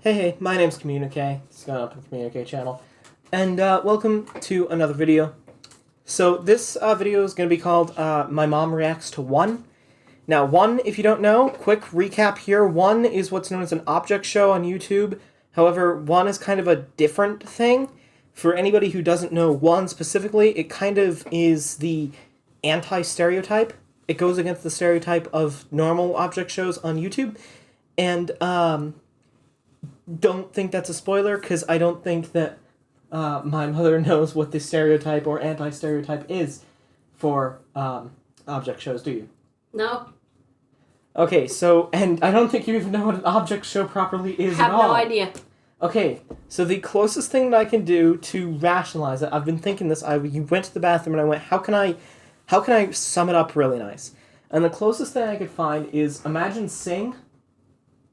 Hey, my name's Communique. It's going up on the Communique channel. And welcome to another video. So this video is going to be called My Mom Reacts to One. Now, One, if you don't know, quick recap here. One is what's known as an object show on YouTube. However, One is kind of a different thing. For anybody who doesn't know One specifically, it kind of is the anti-stereotype. It goes against the stereotype of normal object shows on YouTube. And, don't think that's a spoiler, because I don't think that my mother knows what the stereotype or anti-stereotype is for object shows, do you? No. Okay, so, and I don't think you even know what an object show properly is at all. Have no idea. Okay, so the closest thing that I can do to rationalize it, I've been thinking this, you went to the bathroom and I went, how can I sum it up really nice? And the closest thing I could find is, imagine Sing,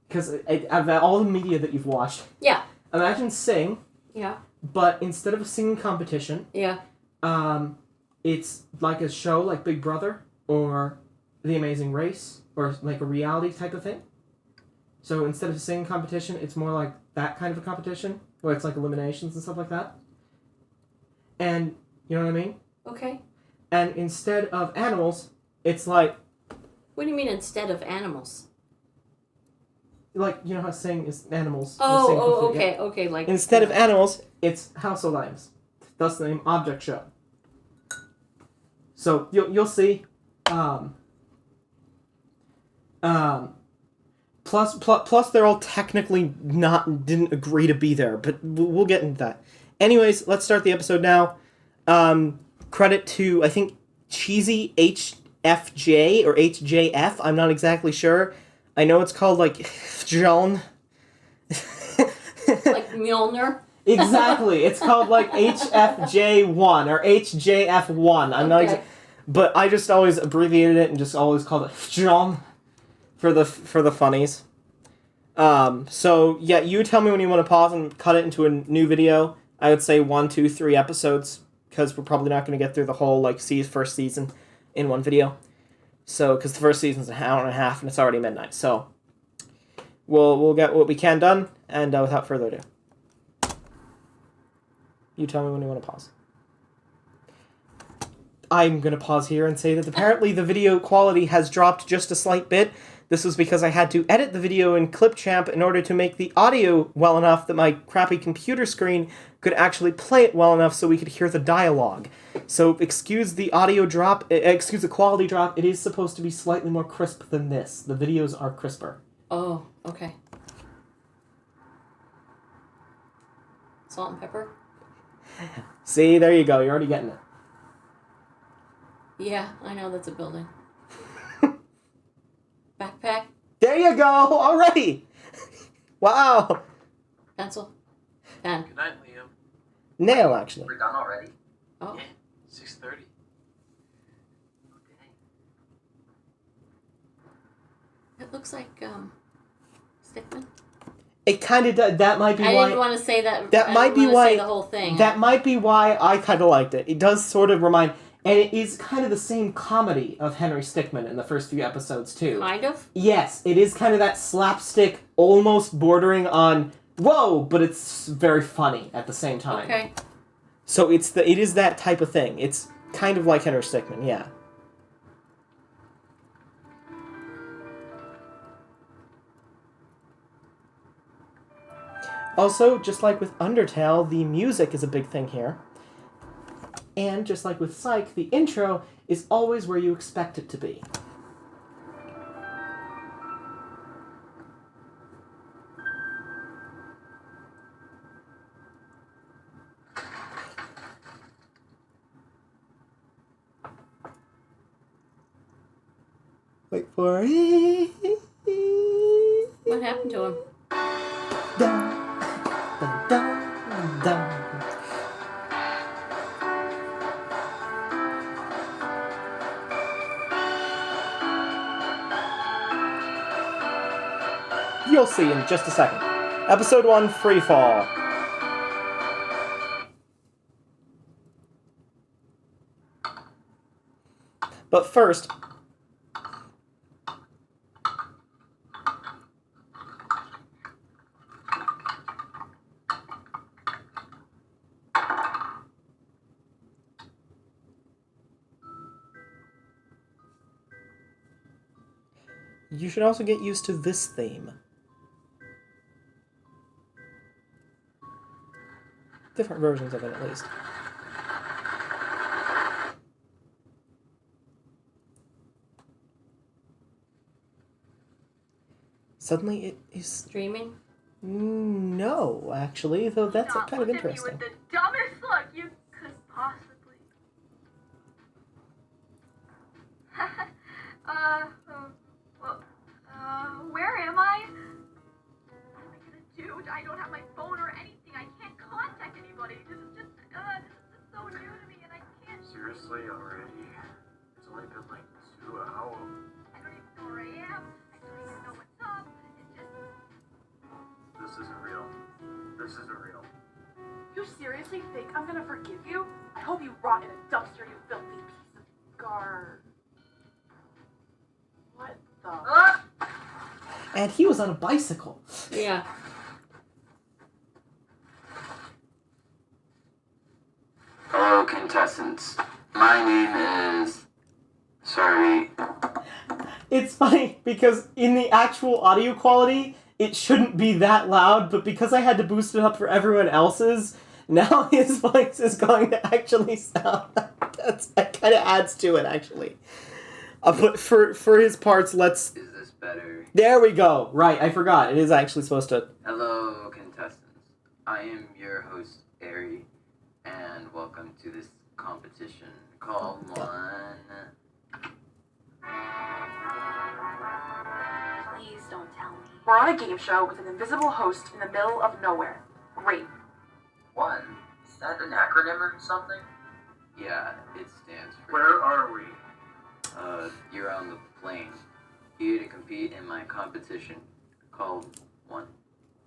because of all the media that you've watched. Yeah. Imagine Sing. Yeah. But instead of a singing competition. Yeah. It's like a show like Big Brother or The Amazing Race or like a reality type of thing. So instead of a singing competition, it's more like that kind of a competition where it's like eliminations and stuff like that. And you know what I mean? Okay. And instead of animals, it's like... What do you mean instead of animals? Like, you know how Sing is animals. Okay, yeah. Okay, like... Instead of animals, it's household items. Thus the name object show. So, you'll see. Plus they're all technically didn't agree to be there, but we'll get into that. Anyways, let's start the episode now. Credit to, I think, Cheesy HFJ or HJF, I'm not exactly sure. I know it's called, like, HFJONE. Like Mjolnir? Exactly. It's called, like, HFJ1 or HJF1. I'm not but I just always abbreviated it and just always called it HFJONE for the funnies. So, yeah, you tell me when you want to pause and cut it into a new video. I would say 1, 2, 3 episodes, because we're probably not going to get through the whole, like, first season in one video. So, because the first season's an hour and a half, and it's already midnight. So, we'll get what we can done, and without further ado. You tell me when you want to pause. I'm going to pause here and say that apparently the video quality has dropped just a slight bit. This was because I had to edit the video in Clipchamp in order to make the audio well enough that my crappy computer screen could actually play it well enough so we could hear the dialogue. So excuse the audio drop, excuse the quality drop. It is supposed to be slightly more crisp than this. The videos are crisper. Oh, okay. Salt and pepper? See, there you go. You're already getting it. Yeah, I know that's a building. Backpack? There you go! Already! Wow! Pencil? Pen. Good night, Liam. Nail, actually. We're done already? Oh. Yeah, 6:30. Okay. It looks like, Stickman. It kind of does. That might be why... I didn't want to say that. That might be why... say the whole thing. That might be why I kind of liked it. It does sort of remind... And it is kind of the same comedy of Henry Stickmin in the first few episodes, too. Kind of? Yes, it is kind of that slapstick, almost bordering on, whoa, but it's very funny at the same time. Okay. So it is that type of thing. It's kind of like Henry Stickmin, yeah. Also, just like with Undertale, the music is a big thing here. And just like with Psych, the intro is always where you expect it to be. Wait for it. What happened to him? Dun, dun, dun, dun. You'll see in just a second. Episode 1, Free Fall. But first, You should also get used to this theme. Different versions of it, at least. Suddenly it is... Streaming? No, actually, though that's kind of interesting. With the dumbest look you could possibly. Where am I? What am I gonna do? I don't have my phone or anything. I can't contact anybody. This is just so new to me, and I can't. Seriously, already? It's only been like 2 hours. I don't even know where I am. I don't even know what's up. It's just. This isn't real. This isn't real. You seriously think I'm gonna forgive you? I hope you rot in a dumpster, you filthy piece of garbage. What the? And he was on a bicycle. Yeah. Hello, contestants. My name is... Sorry. It's funny, because in the actual audio quality, it shouldn't be that loud, but because I had to boost it up for everyone else's, now his voice is going to actually sound... that kind of adds to it, actually. But for his parts, let's... Is this better? There we go! Right, I forgot. It is actually supposed to... Hello, contestants. I am your host, Ari, and welcome to this competition called One. Please don't tell me. We're on a game show with an invisible host in the middle of nowhere. Great. One? Is that an acronym or something? Yeah, it stands for... Where are we? You're on the plane. Here to compete in my competition called One.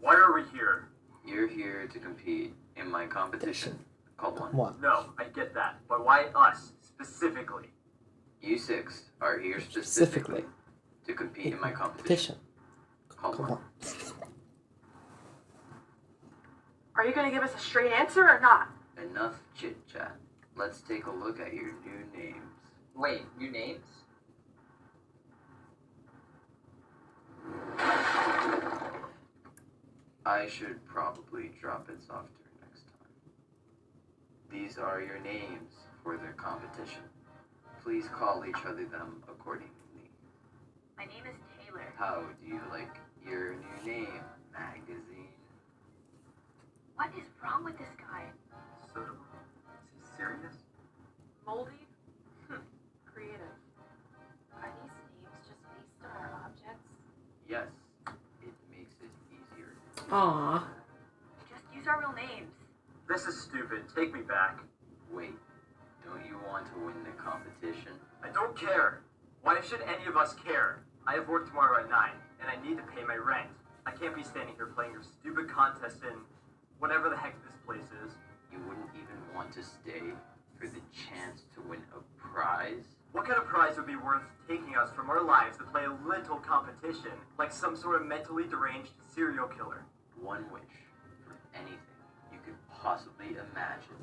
Why are we here? You're here to compete in my competition called One. One. No, I get that. But why us, specifically? You six are here specifically to compete in my competition called One. Are you gonna give us a straight answer or not? Enough chit-chat. Let's take a look at your new names. Wait, new names? I should probably drop it softer next time. These are your names for the competition. Please call each other them accordingly. My name is Taylor. How do you like your new name, magazine? What is wrong with this guy? So, is he serious? Moldy? Creative. Are these names just based on our objects? Yes, it makes it easier. Aw. Just use our real names. This is stupid. Take me back. Wait, don't you want to win the competition? I don't care. Why should any of us care? I have work tomorrow at 9, and I need to pay my rent. I can't be standing here playing your stupid contest in whatever the heck this place is. You wouldn't even want to stay for the chance to win a prize? What kind of prize would be worth taking us from our lives to play a little competition, like some sort of mentally deranged serial killer? One wish for anything you could possibly imagine.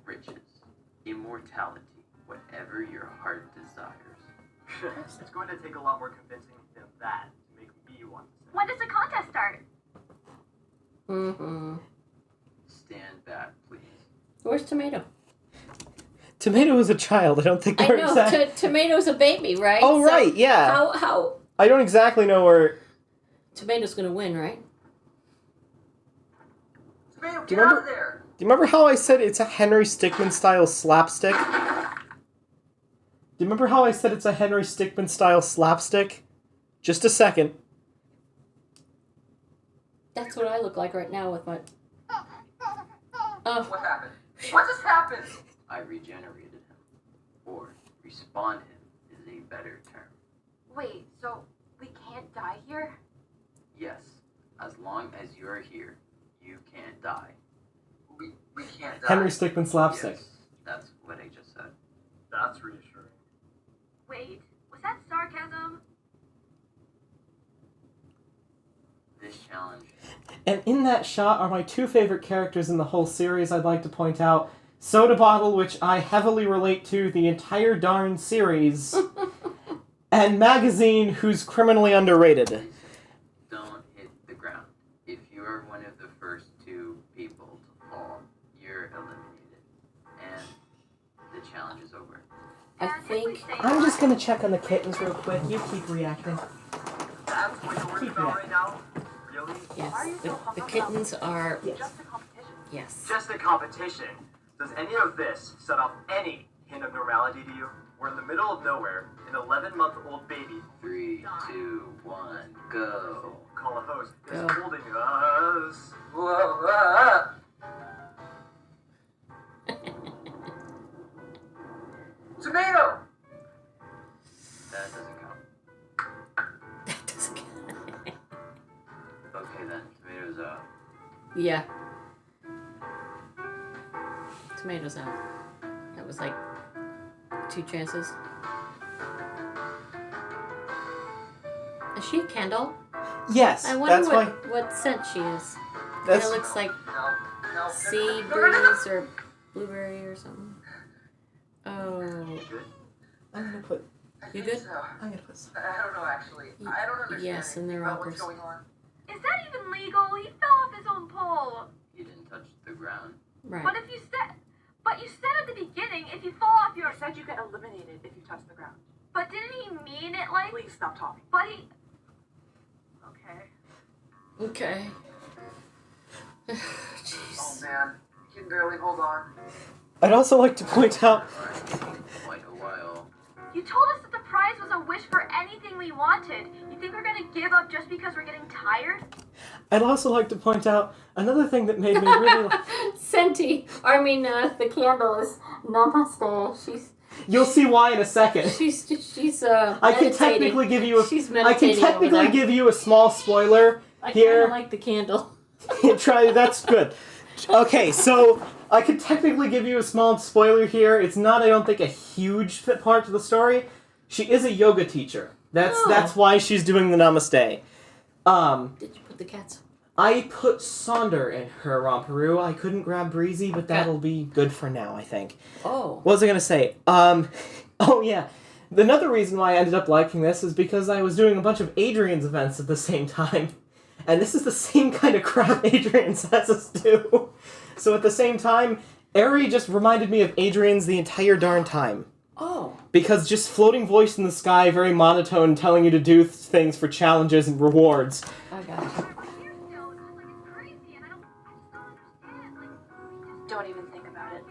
Riches, immortality, whatever your heart desires. It's going to take a lot more convincing than that to make me want to say. When does the contest start? Mm-hmm. Stand back, please. Where's Tomato? Tomato is a child. I don't think I they're know, exact... Tomato's a baby, right? Oh, So right, yeah. How I don't exactly know where... Tomato's gonna win, right? Tomato, Do get you out remember- of there! Do you remember how I said it's a Henry Stickmin-style slapstick? Do you remember how I said it's a Henry Stickmin-style slapstick? Just a second. That's what I look like right now with my... Oh, What happened? What just happened? I regenerated him. Or respawn him is a better term. Wait, so we can't die here? Yes, as long as you're here, you can't die. We can't die. Henry Stickmin slapstick. Yes, that's what I just said. That's reassuring. Wait, was that sarcasm? This challenge, And in that shot are my two favorite characters in the whole series, I'd like to point out. Soda Bottle, which I heavily relate to the entire darn series. and magazine who's criminally underrated. Please don't hit the ground. If you are one of the first 2 people to fall, you're eliminated. And the challenge is over. I think I'm just gonna check on the kittens real quick. You keep reacting. That's what you're worried about right now? Really? yes, Why are you so hung the up kittens are Yes. Just a competition. yes. Just a competition. Does any of this set off any hint of normality to you? We're in the middle of nowhere. An 11-month-old baby, 3, 2, 1, go. call a host, is Go. holding us. Whoa, ah. Tomato! That doesn't count. That doesn't count. Okay then, tomatoes out. Yeah. Tomatoes out. That was like 2 chances. Is she a candle? Yes, I wonder that's why. what scent she is. That's It looks like No. sea No, no, no, no. breeze or blueberry or something. Oh. You good? I'm gonna put. I You think good? so. I'm gonna put. Some. I don't know, actually. I don't understand yes, and anything they're about rockers. what's going on. Is that even legal? He fell off his own pole. You didn't touch the ground. Right. But you said at the beginning, if you fall off your... I said you get eliminated if you touch the ground. But didn't he mean it like... Please stop talking. But he... Okay. Okay. Oh Jeez. man, you can barely hold on. I'd also like to point out. Alright, quite a while. You told us that the prize was a wish for anything we wanted. You think we're gonna give up just because we're getting tired? I'd also like to point out another thing that made me really. Senti. The candle is namaste. You'll see why in a second. She's I can meditating. technically give you a. She's I can meditating over technically there. give you a small spoiler I here. kinda like the candle. Try. That's good. Okay, so I could technically give you a small spoiler here. It's not, I don't think, a huge part to the story. She is a yoga teacher. That's why she's doing the namaste. Did you put the cats? I put Sonder in her romperoo. I couldn't grab Breezy, but that'll be good for now, I think. Oh. What was I gonna say? Oh yeah. Another reason why I ended up liking this is because I was doing a bunch of Adrian's events at the same time. And this is the same kind of crap Adrian says us do. So at the same time, Eri just reminded me of Adrian's the entire darn time. Oh. Because just floating voice in the sky, very monotone, telling you to do things for challenges and rewards. I got you. We're here still. It's just like it's crazy, and I just don't understand. Like, we just Don't even think about it.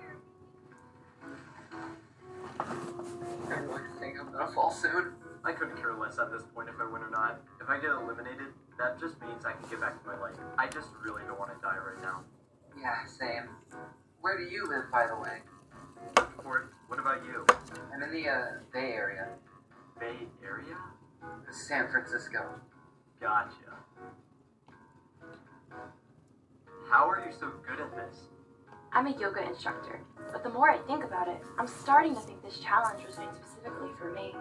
I really think I'm gonna fall soon. I couldn't care less at this point if I win or not. If I get eliminated, that just means I can get back to my life. I just really don't want to die right now. Yeah, same. Where do you live, by the way? Or, what about you? I'm in the Bay Area, Bay Area? San Francisco. Gotcha. How are you so good at this? I'm a yoga instructor, but the more I think about it, I'm starting to think this challenge was made specifically for me.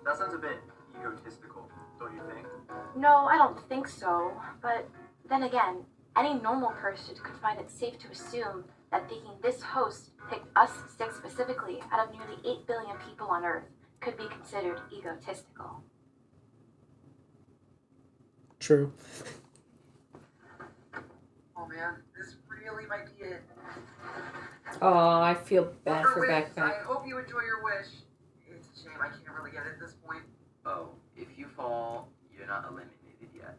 That sounds a bit egotistical, don't you think? No, I don't think so, but then again, any normal person could find it safe to assume that thinking this host picked us 6 specifically out of nearly 8 billion people on Earth could be considered egotistical. True. Oh man, this really might be it. Oh, I feel bad for Whoever wins, Backpack. I hope you enjoy your wish. It's a shame I can't really get it at this point. Oh, if you fall, you're not eliminated yet.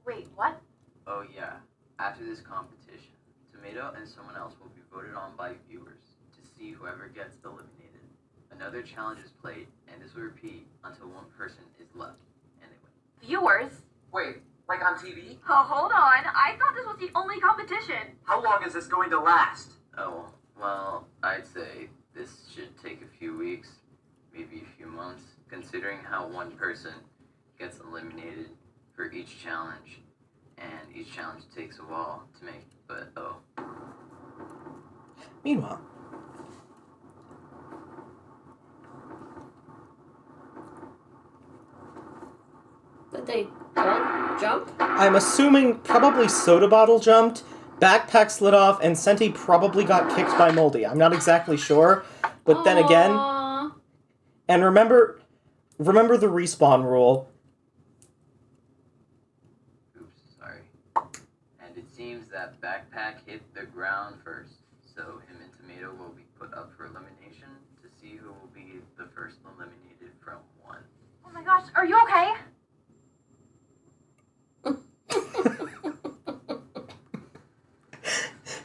Wait, what? Oh yeah, after this competition, Tomato and someone else will be voted on by viewers to see whoever gets eliminated. Another challenge is played, and this will repeat until one person is left, and they win. Viewers? Wait, like on TV? Oh, hold on. I thought this was the only competition. How long is this going to last? Oh, well, I'd say this should take a few weeks, maybe a few months, considering how one person gets eliminated for each challenge, and each challenge takes a while to make, but oh. Meanwhile, Did they all jump? I'm assuming probably Soda Bottle jumped, Backpack slid off, and Senti probably got kicked by Moldy. I'm not exactly sure, but then again, Aw. and remember, Remember the respawn rule. Oops, sorry. And it seems that Backpack hit the ground first, so him and Tomato will be put up for elimination to see who will be the first eliminated from 1. Oh my gosh, are you okay?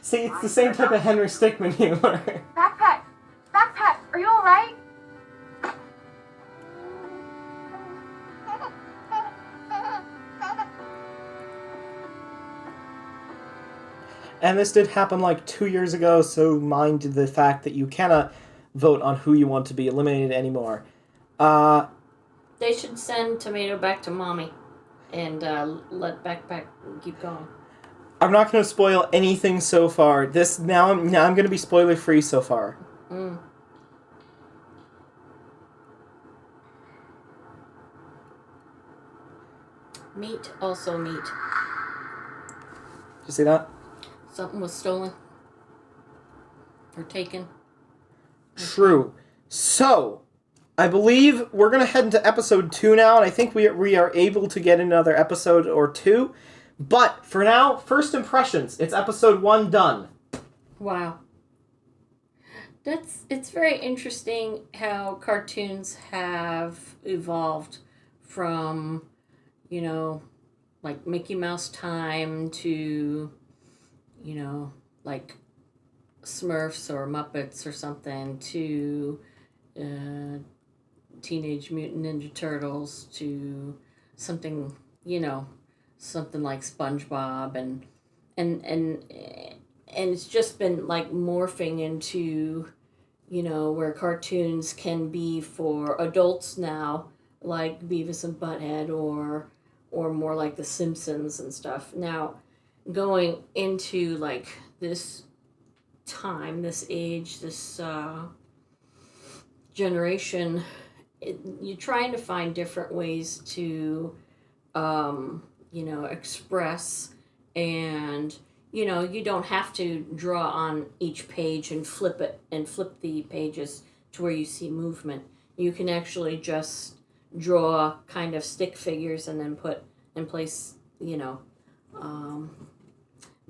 See, it's the same type of Henry Stickmin humor. Backpack! Backpack! Are you alright? And this did happen like 2 years ago, so mind the fact that you cannot vote on who you want to be eliminated anymore. They should send Tomato back to Mommy and let Backpack keep going. I'm not going to spoil anything so far. Now I'm going to be spoiler free so far. Mm. Meat, also meat. Did you see that? Something was stolen. Or taken. True. So, I believe we're going to head into episode 2 now, and I think we are able to get another episode or 2. But, for now, first impressions. It's episode 1 done. Wow. It's very interesting how cartoons have evolved from, you know, like Mickey Mouse time to, you know, like Smurfs or Muppets or something to Teenage Mutant Ninja Turtles to something, you know, something like SpongeBob and it's just been like morphing into, you know, where cartoons can be for adults now, like Beavis and Butthead or more like The Simpsons and stuff. Now, going into like this time, this age, this generation, you're trying to find different ways to, you know, express, and, you know, you don't have to draw on each page and flip the pages to where you see movement. You can actually just draw kind of stick figures and then put in place, you know,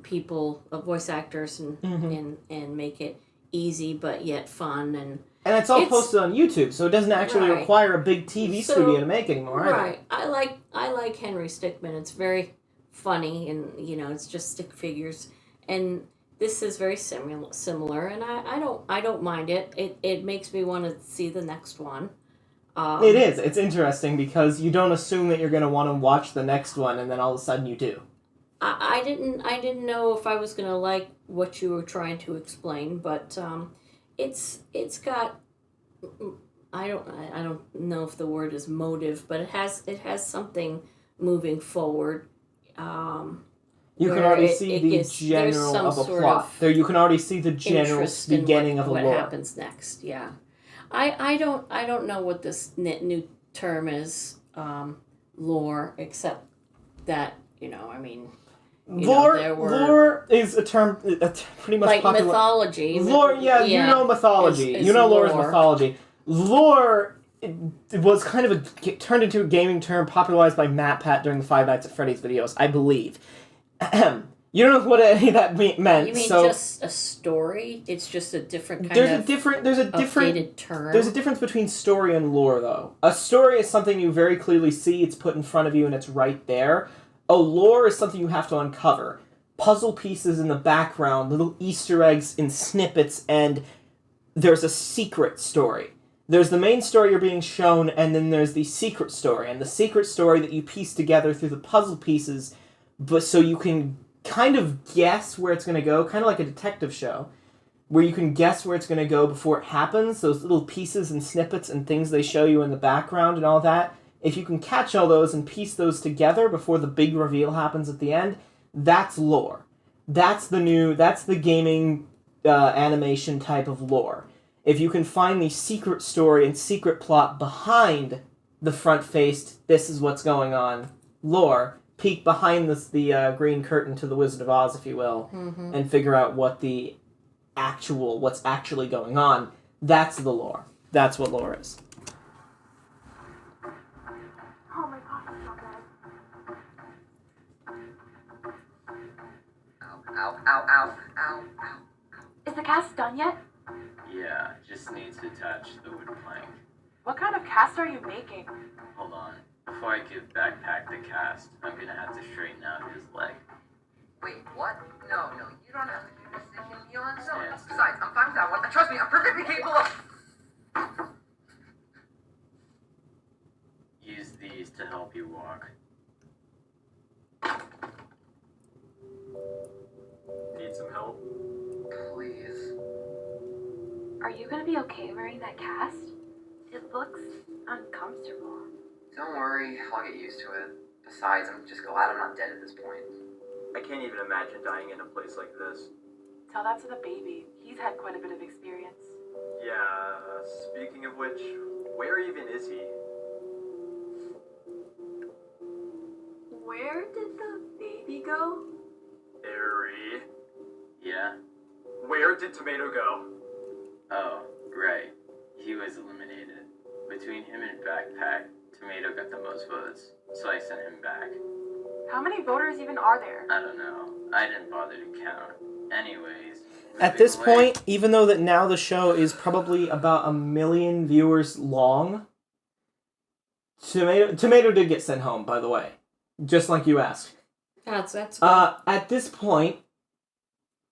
people, voice actors and make it easy but yet fun, and it's all posted on YouTube, so it doesn't actually require a big TV studio to make anymore. Right. I like Henry Stickmin. It's very funny, and, you know, it's just stick figures, and this is very similar, and I don't mind it. It makes me want to see the next one. It is. It's interesting because you don't assume that you're going to want to watch the next one, and then all of a sudden you do. I didn't know if I was going to like what you were trying to explain, but it's got, I don't know if the word is motive, but it has something moving forward. You can already see the general of a plot. There, you can already see the general beginning of a lore. What happens next? Yeah, I don't know what this new term is, lore, except that, you know, I mean, lore is a term, pretty much like popular. Mythology. Lore, you know mythology. Is you know lore is lore. mythology. Lore it was kind of turned into a gaming term popularized by MatPat during the Five Nights at Freddy's videos, I believe. You don't know what any of that meant. You mean so just a story? It's just a different kind there's of a different term. There's a difference between story and lore, though. A story is something you very clearly see, it's put in front of you, and it's right there. A lore is something you have to uncover. Puzzle pieces in the background, little Easter eggs in snippets, and there's a secret story. There's the main story you're being shown, and then there's the secret story. And the secret story that you piece together through the puzzle pieces, but so you can kind of guess where it's going to go, kind of like a detective show, where you can guess where it's going to go before it happens, those little pieces and snippets and things they show you in the background and all that. If you can catch all those and piece those together before the big reveal happens at the end, that's lore. That's the gaming animation type of lore. If you can find the secret story and secret plot behind the front-faced, this is what's going on, lore, peek behind the green curtain to the Wizard of Oz, if you will, and figure out what's actually going on, that's the lore. That's what lore is. ow, ow, ow, ow, ow. Is the cast done yet? Yeah, just need to attach the wood plank. What kind of cast are you making? Hold on. Before I give Backpack the cast, I'm gonna have to straighten out his leg. Wait, what? No, you don't have to do this. It can be on its own. Yes. Besides, I'm fine with that one. Trust me, I'm perfectly capable of... Use these to help you walk. Need some help? Please. Are you gonna be okay wearing that cast? It looks uncomfortable. Don't worry, I'll get used to it. Besides, I'm just glad I'm not dead at this point. I can't even imagine dying in a place like this. Tell that to the baby. He's had quite a bit of experience. Yeah, speaking of which, where even is he? Where did the baby go? Harry. Yeah? Where did Tomato go? Oh, right. He was eliminated. Between him and Backpack, Tomato got the most votes, so I sent him back. How many voters even are there? I don't know. I didn't bother to count. Anyways. At this moving away- point, even though that now the show is probably about 1 million viewers long, Tomato did get sent home, by the way. Just like you asked. That's good. At this point,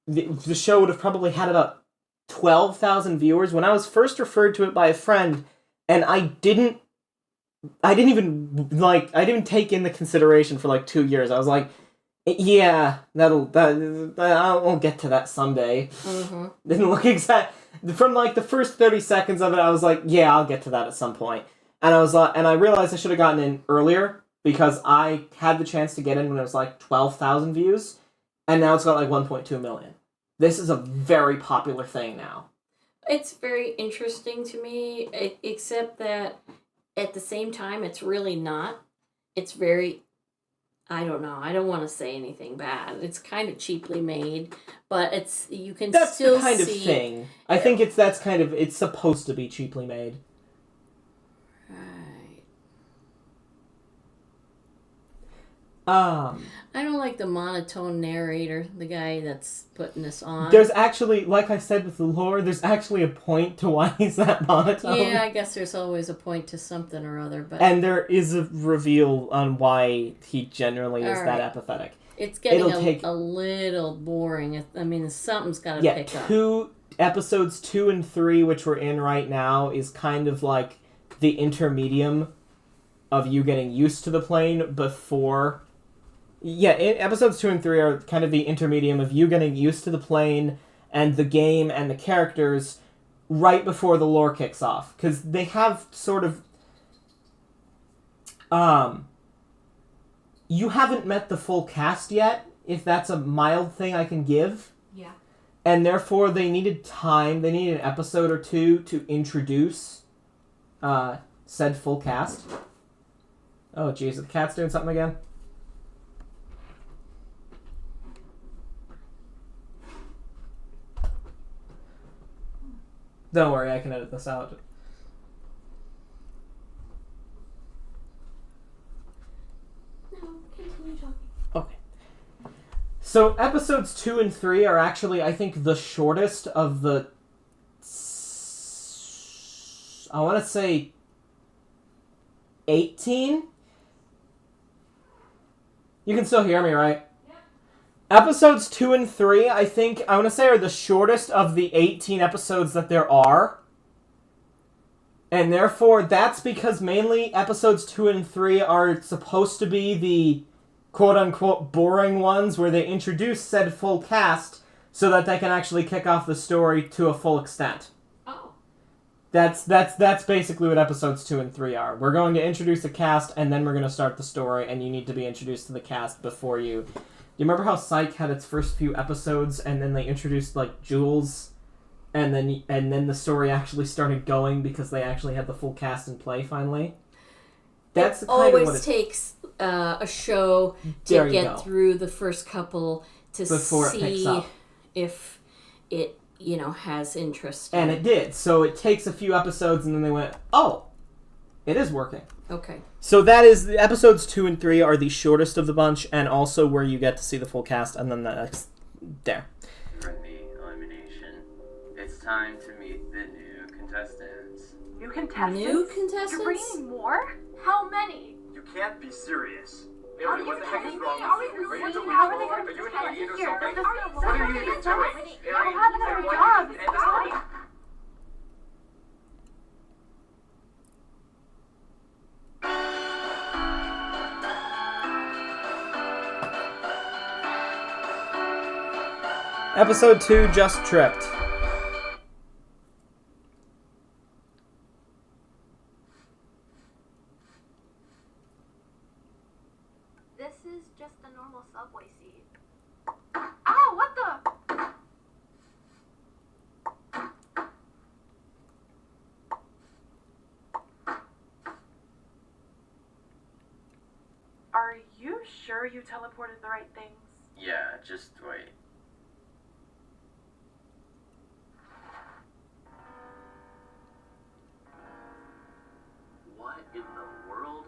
the show would have probably had about 12,000 viewers. When I was first referred to it by a friend, and I didn't even take in the consideration for like 2 years. I was like, yeah, I'll get to that someday. Mm-hmm. Didn't look exact. From like the first 30 seconds of it, I was like, yeah, I'll get to that at some point. And I was like, and I realized I should have gotten in earlier because I had the chance to get in when it was like 12,000 views, and now it's got like 1.2 million. This is a very popular thing now. It's very interesting to me, except that at the same time, it's really not. It's very, I don't know. I don't want to say anything bad. It's kind of cheaply made, but you can That's still the kind see. of thing. I think it's supposed to be cheaply made. Right. I don't like the monotone narrator, the guy that's putting this on. There's actually, like I said with the lore, there's actually a point to why he's that monotone. Yeah, I guess there's always a point to something or other, but And there is a reveal on why he generally is that apathetic. It's getting take- a little boring. I mean, something's got to pick up. Episodes 2 and 3, which we're in right now, is kind of like the intermedium of you getting used to the plane before... Yeah, episodes 2 and 3 are kind of the intermedium of you getting used to the plane and the game and the characters right before the lore kicks off. Because they have sort of... You haven't met the full cast yet, if that's a mild thing I can give. Yeah. And therefore they needed time, they needed an episode or two to introduce said full cast. Oh jeez, the cat's doing something again? Don't worry, I can edit this out. No, continue talking. Okay. So episodes 2 and 3 are actually, I think, the shortest of the... I want to say 18? You can still hear me, right? Episodes 2 and 3, I think, I want to say, are the shortest of the 18 episodes that there are. And therefore, that's because mainly episodes 2 and 3 are supposed to be the quote-unquote boring ones where they introduce said full cast so that they can actually kick off the story to a full extent. Oh. That's basically what episodes 2 and 3 are. We're going to introduce the cast, and then we're going to start the story, and you need to be introduced to the cast before you... Do you remember how Psych had its first few episodes, and then they introduced, like, Jules, and then the story actually started going because they actually had the full cast in play, finally? That's it kind of what always takes a show There to you get go. through the first couple to Before it picks see up. if it, has interest. And it did. So it takes a few episodes, and then they went, oh, it is working. Okay. So that is, the episodes 2 and 3 are the shortest of the bunch, and also where you get to see the full cast, and then the There. Friendly elimination. It's time to meet the new contestants. New contestants? New You're contestants? bringing more? How many? You can't be serious. Are Naomi, you what the heck is kidding me? wrong Are with we you? Are really? you How are they delusional? gonna Are you an participate idiot or here? something? This What are you is even so doing? many. I I'll have another want job. you to It's end this whole fine. Episode 2, Just Tripped. This is just a normal subway seat. Ow, what the? Are you sure you teleported the right things? Yeah, just wait. What in the world?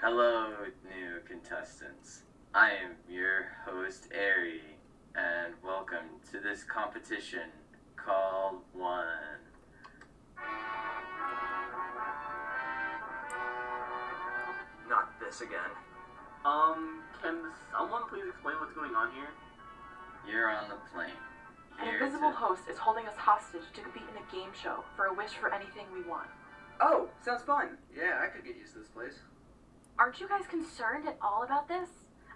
Hello, new contestants. I am your host, Ari, and welcome to this competition called One. Not this again. Can someone please explain what's going on here? You're on the plane. An Here invisible to- host is holding us hostage to compete in a game show for a wish for anything we want. Oh, sounds fun. Yeah, I could get used to this place. Aren't you guys concerned at all about this?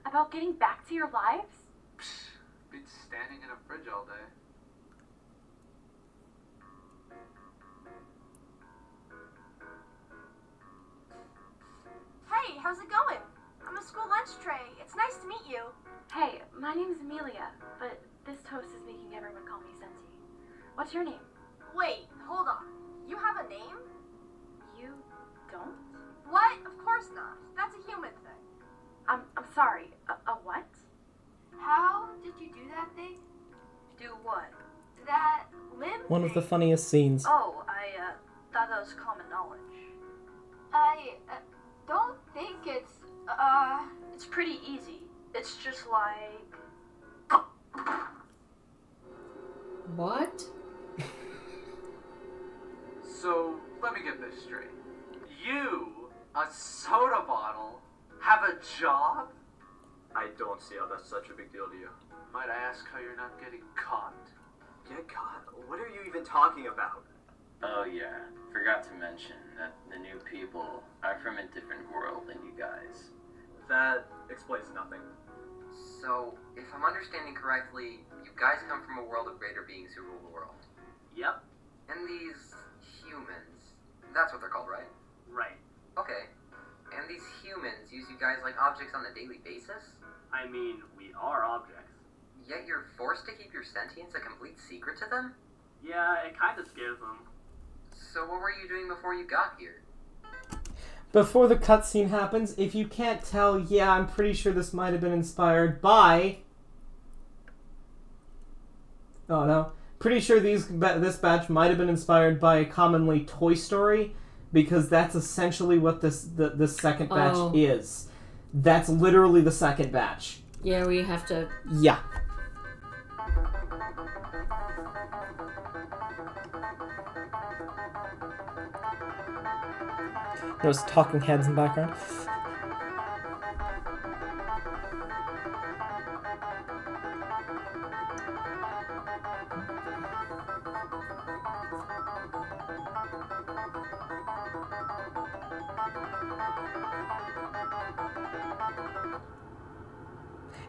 About getting back to your lives? Psh, been standing in a fridge all day. Hey, how's it going? I'm a school lunch tray. It's nice to meet you. Hey, my name's Amelia, but this toast is making everyone call me Sensi. What's your name? Wait, hold on. You have a name? You don't? What? Of course not. That's a human thing. I'm sorry. A what? How did you do that thing? Do what? That limb One of the thing. funniest scenes. Oh, I thought that was common knowledge. I don't think it's, It's pretty easy. It's just like... What? So, let me get this straight. You, a soda bottle, have a job? I don't see how that's such a big deal to you. Might I ask how you're not getting caught? Get caught? What are you even talking about? Oh yeah, forgot to mention that the new people are from a different world than you guys. That explains nothing. So, if I'm understanding correctly, you guys come from a world of greater beings who rule the world. Yep, And these humans, that's what they're called, right? right. Okay. And these humans use you guys like objects on a daily basis? I mean, we are objects. Yet you're forced to keep your sentience a complete secret to them? Yeah, it kind of scares them. So what were you doing before you got here? Before the cutscene happens, if you can't tell, yeah, I'm pretty sure this might have been inspired by... Oh no. Pretty sure this batch might have been inspired by commonly Toy Story, because that's essentially what this second batch Oh. is. That's literally the second batch. Yeah, we have to. Yeah. Those talking heads in the background.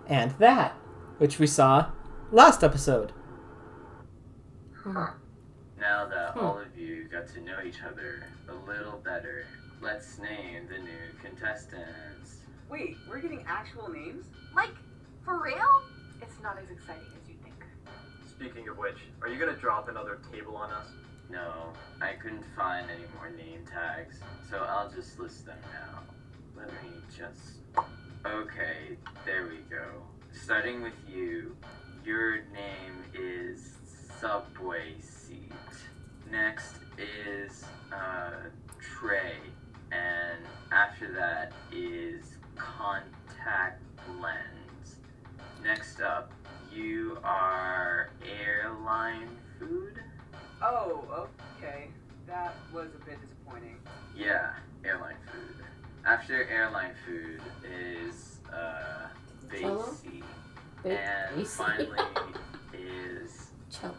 And that, which we saw last episode. Now that all of you got to know each other a little better, let's name the new contestants. Wait, we're getting actual names? Like, for real? It's not as exciting as you think. Speaking of which, are you gonna drop another table on us? No, I couldn't find any more name tags, so I'll just list them now. Let me just... Okay, there we go. Starting with you, your name is subway seat. Next is tray, and after that is contact lens. Next up, you are airline food? Oh, okay. That was a bit disappointing. Yeah, airline food. After airline food is Cello? basic. Ba- And basic. finally is Chel-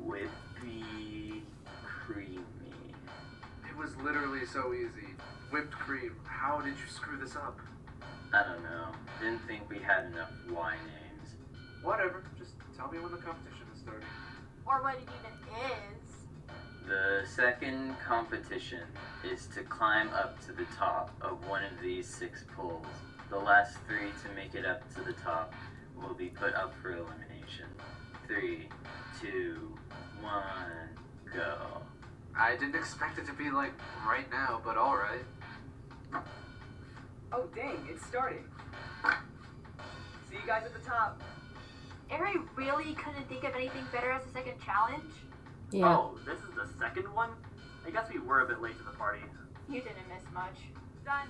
whippy creamy. It was literally so easy. Whipped cream. How did you screw this up? I don't know. Didn't think we had enough Y names. Whatever. Just tell me when the competition is starting. Or what it even is. The second competition is to climb up to the top of one of these 6 poles. The last 3 to make it up to the top will be put up for elimination. 3, 2, 1, go. I didn't expect it to be like right now, but alright. Oh, dang, it's starting. See you guys at the top. Ari really couldn't think of anything better as a second challenge? Yeah. Oh, this is the second one? I guess we were a bit late to the party. You didn't miss much. Done.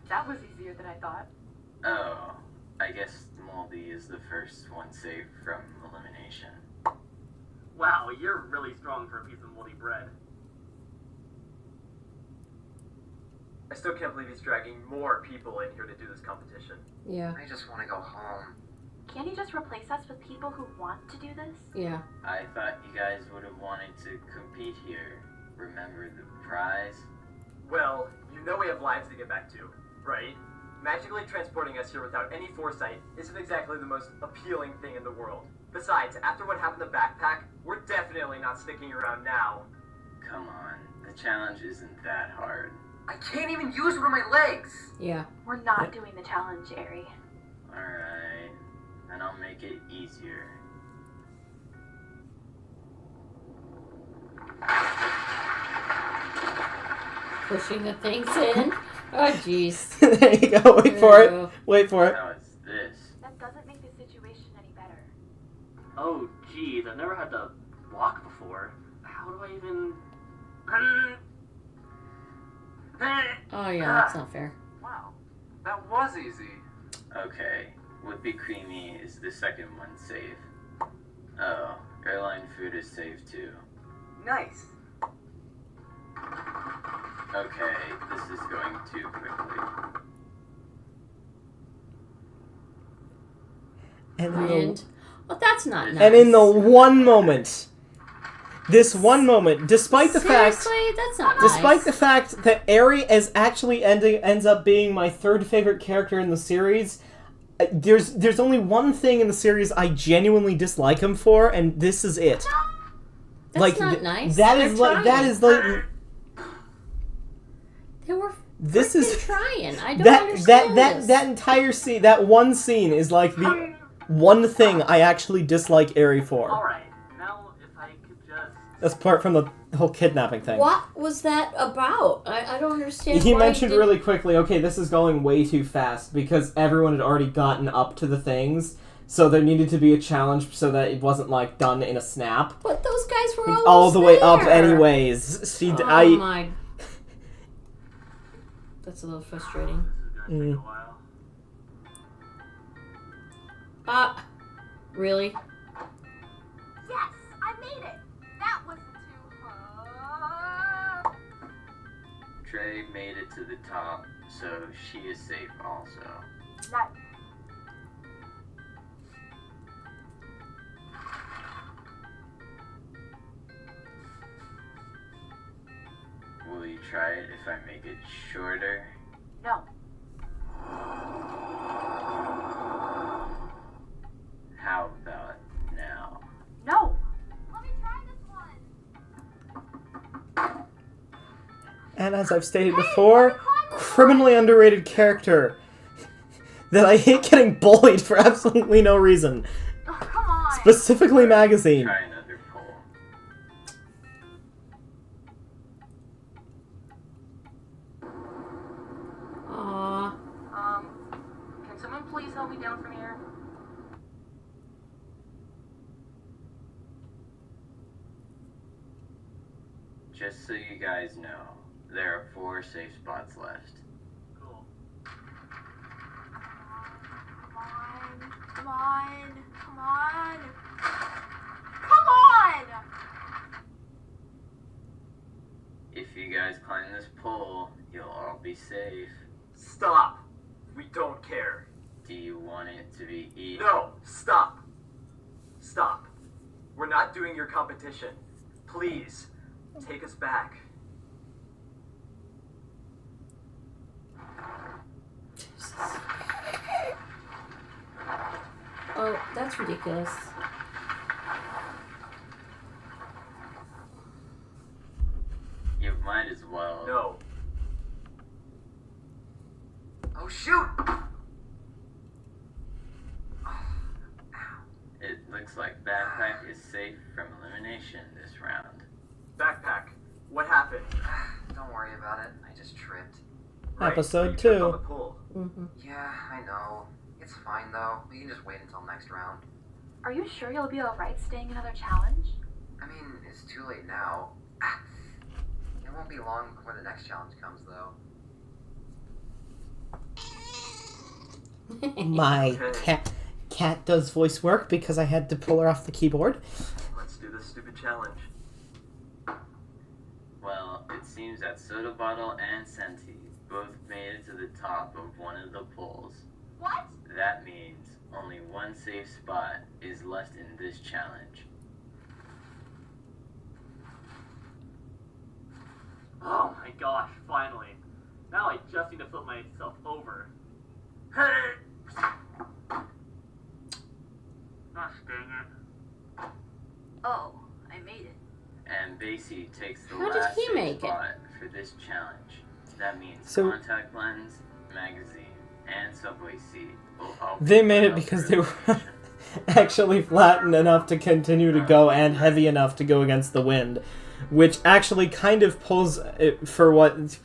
That was easier than I thought. Oh, I guess Moldy is the first one saved from elimination. Wow, you're really strong for a piece of moldy bread. I still can't believe he's dragging more people in here to do this competition. Yeah. I just want to go home. Can't you just replace us with people who want to do this? Yeah. I thought you guys would have wanted to compete here. Remember the prize? Well, you know we have lives to get back to, right? Magically transporting us here without any foresight isn't exactly the most appealing thing in the world. Besides, after what happened to Backpack, we're definitely not sticking around now. Come on, the challenge isn't that hard. I can't even use one of my legs. Yeah. We're not doing the challenge, Ari. Alright, then I'll make it easier. Pushing the things in. Oh, jeez. There you go. Wait for it. Wait for it. How is this? That doesn't make the situation any better. Oh, geez, I've never had to walk before. How do I even... Oh, yeah, that's not fair. Wow. That was easy. Okay, Whippy Creamy is the second one safe. Oh, airline food is safe too. Nice. Okay, this is going too quickly. And, well, that's not nice. And in the one moment, this one moment, despite the fact, Seriously? That's not nice. despite the fact that Eri is actually ends up being my third favorite character in the series, there's only one thing in the series I genuinely dislike him for, and this is it. That's Like not nice. that is They're like that trying. is like They were this is freaking trying. I don't understand this. that entire scene, that one scene is like the one thing I actually dislike Eri for. Alright, now if I could just... Apart from the whole kidnapping thing. What was that about? I don't understand. He why mentioned did- really quickly, okay, this is going way too fast because everyone had already gotten up to the things, so there needed to be a challenge so that it wasn't like done in a snap. But those guys were almost All the way up there. anyways. See, Oh I my. That's a little frustrating. This is gonna take a while. Really? Yes, I made it. That wasn't too hard. Trey made it to the top, so she is safe also. Nice. Will you try it if I make it shorter? No. How about now? No. Let me try this one. and as I've stated before, criminally underrated character that I hate getting bullied for absolutely no reason. Oh, come on. Specifically magazine. Try another poll. Aw. Can someone please help me down from here? just so you guys know, there are 4 safe spots left. Cool. Come on. Come on. Come on! If you guys climb this pole, you'll all be safe. Stop! We don't care. Do you want it to be easy? No! Stop! Stop. We're not doing your competition. Please, take us back. Oh, that's ridiculous. You might as well. No. Oh shoot! It looks like Backpack is safe from elimination this round. Backpack, what happened? Don't worry about it. I just tripped. Right, Episode you tripped on 2. the pool. Mm-hmm. Yeah, I know. It's fine though. We can just wait until next round. Are you sure you'll be alright staying another challenge? I mean, it's too late now. It won't be long before the next challenge comes though. My cat does voice work because I had to pull her off the keyboard. Let's do this stupid challenge. Well, it seems that Soda Bottle and Senti both made it to the top of one of the poles. What? That means only one safe spot is left in this challenge. Oh my gosh, finally. Now I just need to flip myself over. Hey! Gosh dang it. Oh, I made it. And Basie takes the How did last he safe make it? spot for this challenge. That means So- contact lens, magazine, and subway seat will all They be made it up because for they were elimination. actually flattened enough to continue to go and heavy enough to go against the wind, which actually kind of pulls it for what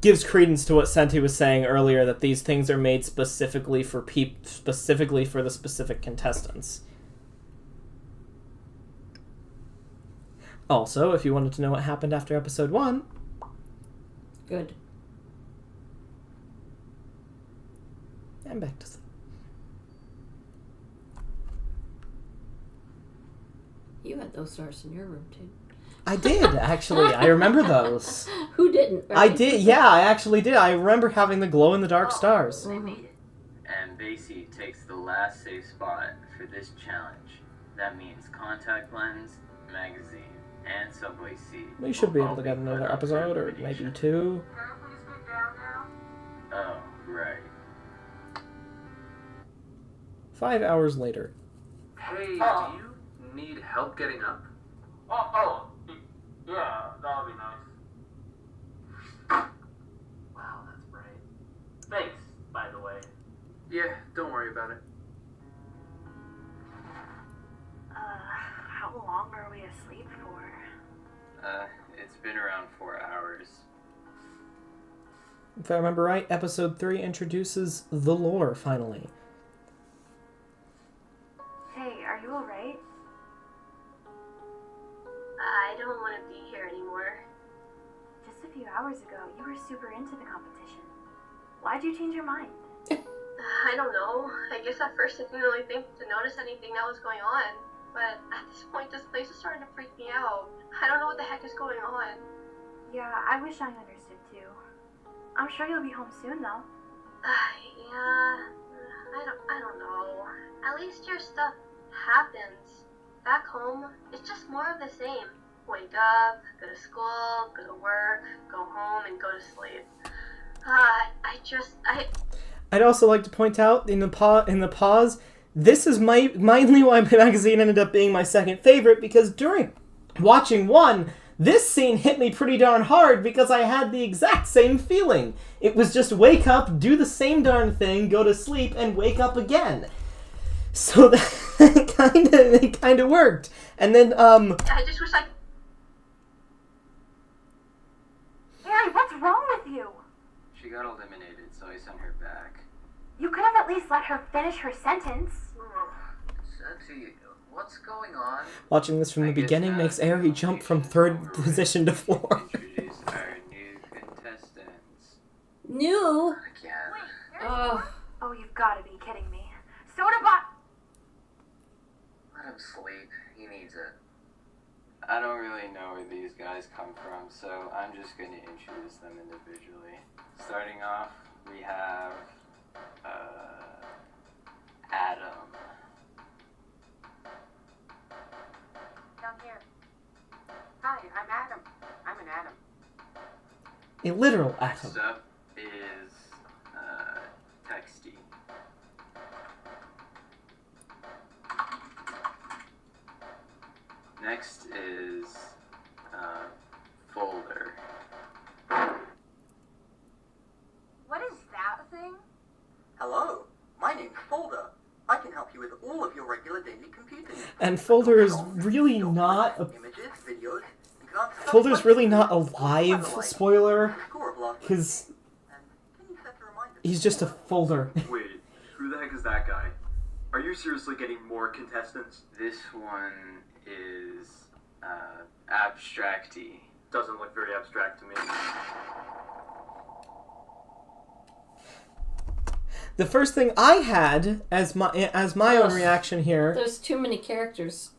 gives credence to what Senti was saying earlier, that these things are made specifically for specifically for the specific contestants. Also, if you wanted to know what happened after episode 1, Good. I'm back to sleep. You had those stars in your room too. I did, actually. I remember those. Who didn't? I Right? did, yeah, I actually did. I remember having the glow-in-the-dark stars. I made it. And Basie takes the last safe spot for this challenge. That means contact lens, magazine, and subway seat. We should be will able to all get put another up for episode, or elimination. maybe 2. Oh, right. 5 hours later. Hey, do you need help getting up? Yeah, that would be nice. Wow, that's bright. Thanks, by the way. Yeah, don't worry about it. How long are we asleep for? It's been around 4 hours. If I remember right, episode 3 introduces the lore, finally. Hey, are you alright? I don't want to be here anymore. Just a few hours ago, you were super into the competition. Why'd you change your mind? I don't know. I guess at first I didn't really think to notice anything that was going on. But at this point, this place is starting to freak me out. I don't know what the heck is going on. Yeah, I wish I understood too. I'm sure you'll be home soon though. Yeah, I don't know. At least your stuff happens. Back home, it's just more of the same. Wake up, go to school, go to work, go home, and go to sleep. I'd also like to point out, in the pause, this is mainly why my magazine ended up being my second favorite, because during watching 1, this scene hit me pretty darn hard because I had the exact same feeling. It was just wake up, do the same darn thing, go to sleep, and wake up again. So that kind of worked. And then, I just wish I... Harry, what's wrong with you? She got eliminated, so I sent her back. You could have at least let her finish her sentence. Senti, What's going on? Watching this from the beginning makes Aerie jump from 3rd position to 4th. Introduce our new contestants. New? Again. Oh. Oh, you've got to be kidding me. Soda bot. Let him sleep. He needs it. I don't really know where these guys come from, so I'm just going to introduce them individually. Starting off, we have Adam. Down here. Hi, I'm Adam. I'm an Adam. A literal Next atom. up is Texty. Next is Folder. What is that thing? Hello, my name's Folder. I can help you with all of your regular daily computing. And Folder is really not a... Images, videos, and can answer Folder's really not a questions. live Otherwise, spoiler, score of love. because And can you set a reminder? he's just a folder. Wait, who the heck is that guy? Are you seriously getting more contestants? This one is Abstracty. Doesn't look very abstract to me. The first thing I had as my own Ugh. reaction here, There's too many characters.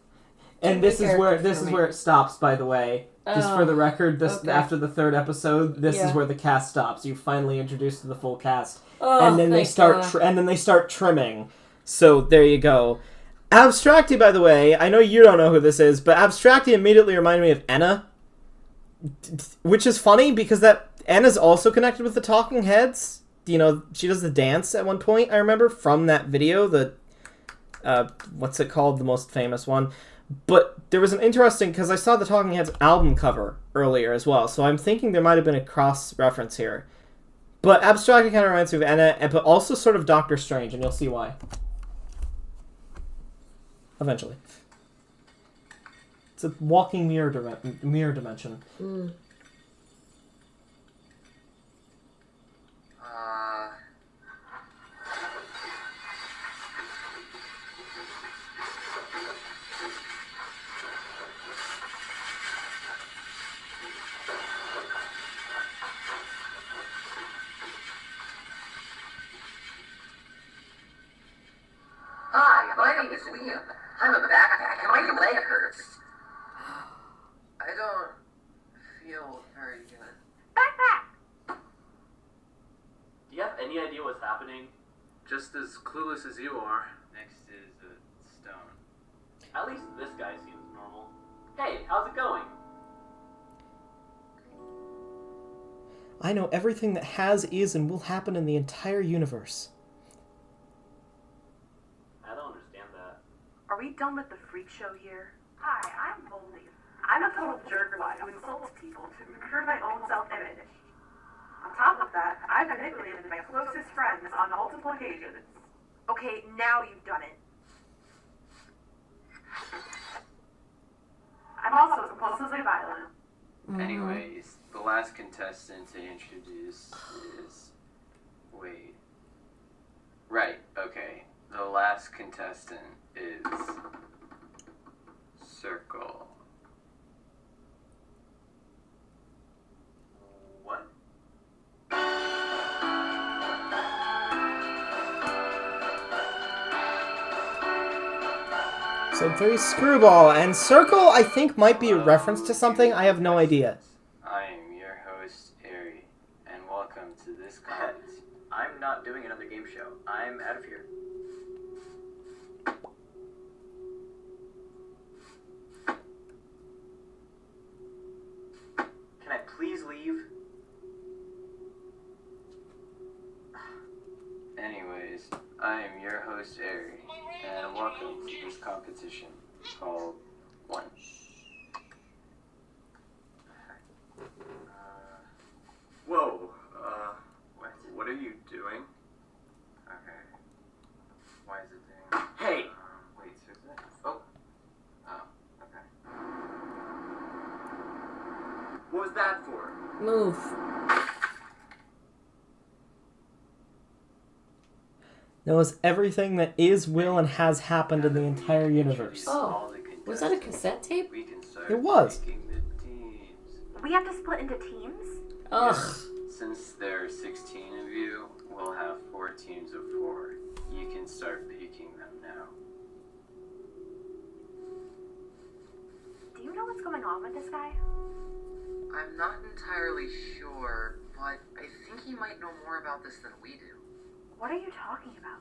and Too this many is where characters for me. it stops. By the way, just for the record, this okay. after the 3rd episode, this is Yeah. where the cast stops. You finally introduced to the full cast, Oh, and then they thank start trimming. So there you go. Abstracty, by the way, I know you don't know who this is, but Abstracty immediately reminded me of Enna, which is funny because that Enna's also connected with the Talking Heads. You know, she does the dance at one point, I remember, from that video, the, what's it called, the most famous one. But there was an interesting, because I saw the Talking Heads album cover earlier as well, so I'm thinking there might have been a cross-reference here. But Abstracty kind of reminds me of Enna, but also sort of Doctor Strange, and you'll see why. Eventually. It's a walking mirror dimension. Mm. Hi, my name is Liam. I'm a backpack and my leg hurts. I don't feel very good. Backpack! Do you have any idea what's happening? Just as clueless as you are. Next is Stone. At least this guy seems normal. Hey, how's it going? I know everything that has, is, and will happen in the entire universe. I don't understand that. Are we done with the freak show here? Hi, I'm Voldy. I'm a total jerkwad who insults people to improve my own self-image. On top of that, I've manipulated my closest friends on multiple occasions. Okay, now you've done it. I'm also compulsively violent. Anyways, the last contestant to introduce is Wade. Right, okay. The last contestant is Circle. What? So very Screwball, and Circle I think might be a reference to something, I have no idea. I am your host, Ari, and welcome to this contest. I'm not doing another game show. I'm out of here. Can I please leave? Anyways, I am your host, Ari, and welcome to this competition called One. Whoa, what are you doing? Okay. Why is it doing? Hey! Wait, so is it? Oh. Oh, okay. What was that for? Move. knows everything that is, will, and has happened in the entire universe. Oh, was that a cassette tape? We can start It was. picking the teams. We have to split into teams? Ugh. Since there are 16 of you, we'll have 4 teams of 4. You can start picking them now. Do you know what's going on with this guy? I'm not entirely sure, but I think he might know more about this than we do. What are you talking about?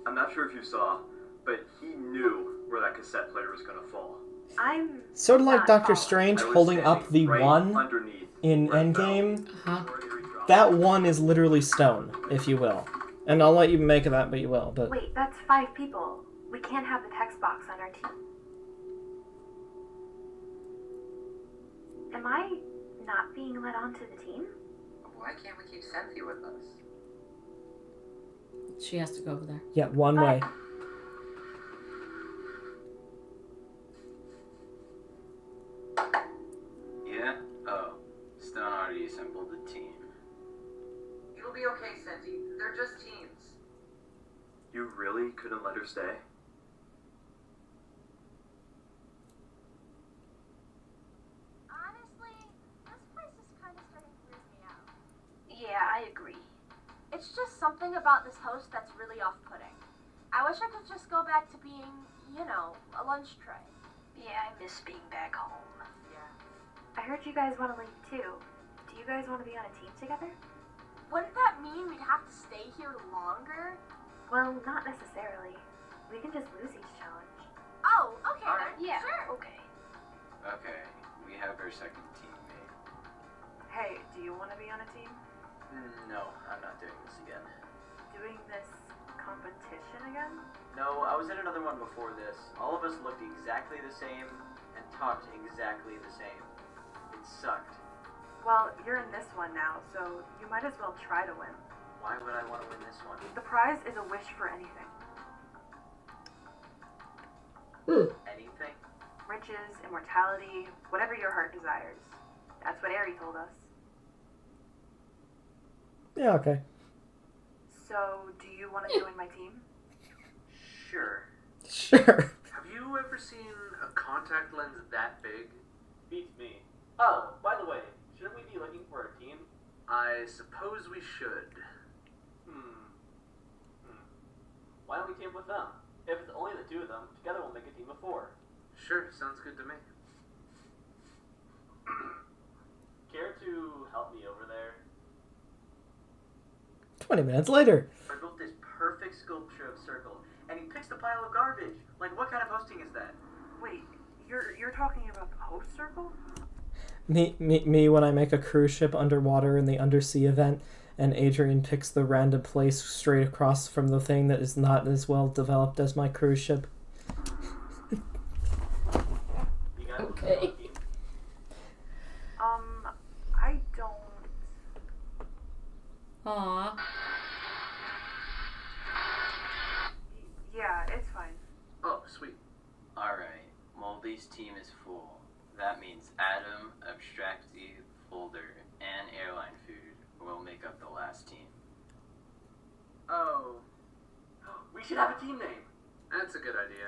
I'm not sure if you saw, but he knew where that cassette player was gonna fall. I'm Sort of like not Doctor following. Strange I was holding up the standing right one underneath in where it fell. Endgame. Huh? Where he dropped. That one is literally stone, if you will. And I'll let you make of that, but you will. But Wait, that's 5 people. We can't have the text box on our team. Am I not being let onto the team? Why can't we keep Cynthia with us? She has to go over there. yeah, one way. Yeah? Oh, Stone already assembled a team. It'll be okay, Cynthia. They're just teens. You really couldn't let her stay? Honestly, this place is kind of starting to freak me out. Yeah, I agree. It's just something about this host that's really off-putting. I wish I could just go back to being, you know, a lunch tray. Yeah, I miss being back home. Yeah. I heard you guys want to leave too. Do you guys want to be on a team together? Wouldn't that mean we'd have to stay here longer? Well, not necessarily. We can just lose each challenge. Oh, okay All then. right. Yeah, Sure. okay. Okay, we have our second teammate. Hey, do you want to be on a team? No, I'm not doing this again. Doing this competition again? No, I was in another one before this. All of us looked exactly the same and talked exactly the same. It sucked. Well, you're in this one now, so you might as well try to win. Why would I want to win this one? The prize is a wish for anything. Anything? Riches, immortality, whatever your heart desires. That's what Ari told us. Yeah, okay. So, do you want to join my team? Sure. Sure. Have you ever seen a contact lens that big? Beats me. Oh, by the way, shouldn't we be looking for a team? I suppose we should. Why don't we team with them? If it's only the 2 of them, together we'll make a team of 4. Sure, sounds good to me. Care to help me over there? 20 minutes later. I built this perfect sculpture of Circle, and he picks the pile of garbage. Like, what kind of hosting is that? Wait, you're talking about the host circle? Me when I make a cruise ship underwater in the undersea event, and Adrian picks the random place straight across from the thing that is not as well developed as my cruise ship. You got it? Okay. I don't. Aw. Yeah, it's fine. Oh, sweet. Alright, Moldy's team is full. That means Adam, Abstracty, Folder, and Airline Food will make up the last team. Oh. We should have a team name. That's a good idea.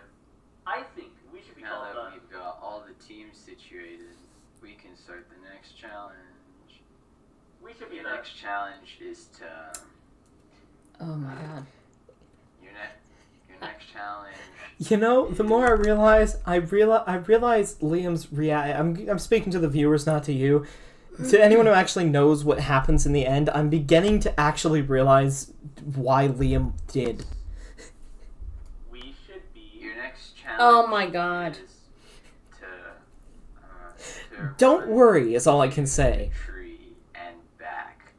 I think we should be Now called that we've got all the teams situated, we can start the next challenge. we should be Your the next challenge is to... Oh my god. Your next challenge... You know, the more I realize Liam's I'm speaking to the viewers, not to you. To anyone who actually knows what happens in the end, I'm beginning to actually realize why Liam did. We should be Your next challenge Oh my god. is to Don't run worry, is all I can say. the tree and back.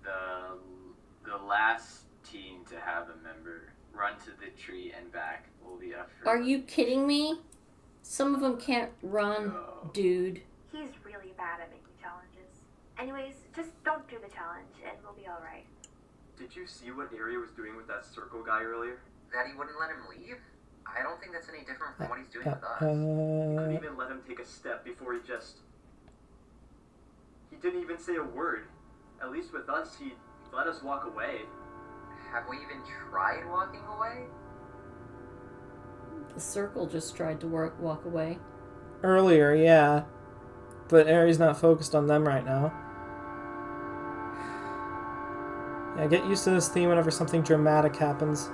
The last team to have a member run to the tree and back will be up for... Are you kidding me? Some of them can't run, No. dude. He's really bad at making challenges. Anyways, just don't do the challenge and we'll be alright. Did you see what Ari was doing with that Circle guy earlier? That he wouldn't let him leave? I don't think that's any different from what he's doing with us. Couldn't even let him take a step before he didn't even say a word. At least with us, he let us walk away. Have we even tried walking away? The circle just tried to walk away. Earlier, yeah. But Aries not focused on them right now. Yeah, get used to this theme whenever something dramatic happens.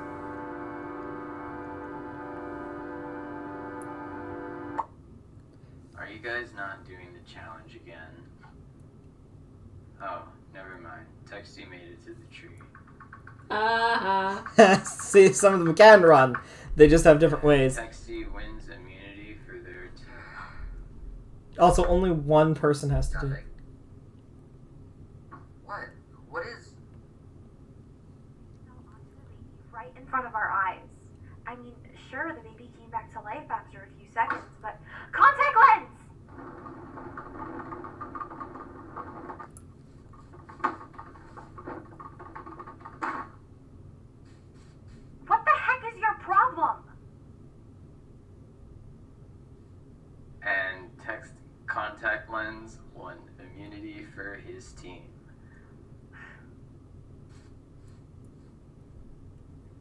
Are you guys not doing the challenge again? Oh, never mind. Texty made it to the tree. See, some of them can run. They just have different ways. Texty wins immunity for their team. Also, only one person has to do it. What? What is... Right in front of our eyes. I mean, sure, the baby came back to life after a few seconds, but... Contact lens! What the heck is your problem? And text contact lens won immunity for his team.